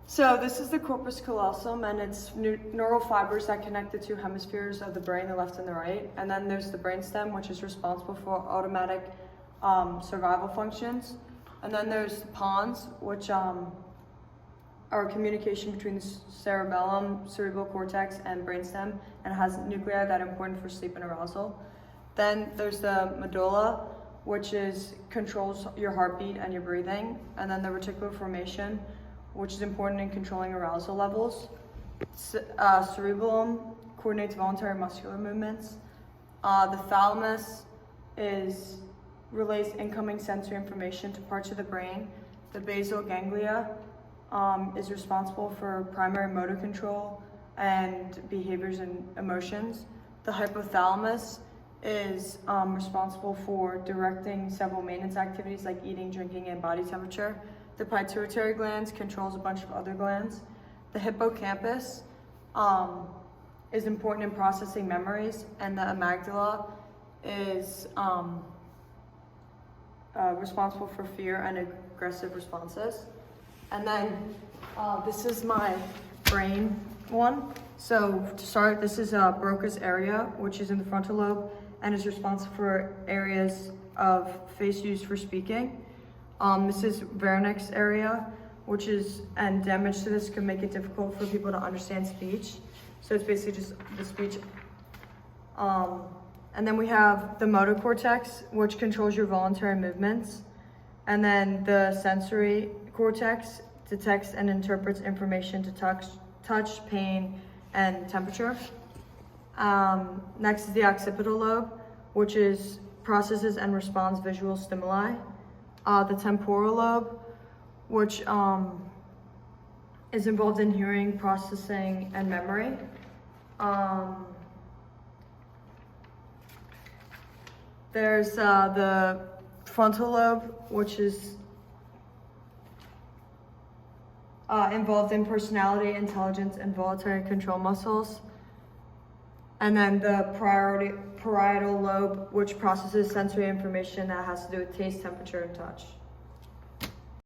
So this is the corpus callosum, and it's neural fibers that connect the two hemispheres of the brain, the left and the right. And then there's the brainstem, which is responsible for automatic survival functions. And then there's the pons, which are communication between the cerebellum, cerebral cortex, and brainstem, and has nuclei that are important for sleep and arousal. Then there's the medulla, which controls your heartbeat and your breathing. And then the reticular formation, which is important in controlling arousal levels. Cerebellum coordinates voluntary muscular movements. The thalamus relays incoming sensory information to parts of the brain. The basal ganglia is responsible for primary motor control and behaviors and emotions. The hypothalamus is responsible for directing several maintenance activities like eating, drinking, and body temperature. The pituitary glands controls a bunch of other glands. The hippocampus is important in processing memories, and the amygdala is responsible for fear and aggressive responses. And then this is my brain one. So to start, this is Broca's area, which is in the frontal lobe and is responsible for areas of face used for speaking. This is Wernicke's area, and damage to this can make it difficult for people to understand speech. So it's basically just the speech. And then we have the motor cortex, which controls your voluntary movements. And then the sensory cortex detects and interprets information to touch, pain, and temperature. Next is the occipital lobe, which processes and responds visual stimuli. The temporal lobe, which is involved in hearing, processing, and memory. There's the frontal lobe, which is involved in personality, intelligence, and voluntary control muscles. And then the parietal lobe, which processes sensory information that has to do with taste, temperature, and touch.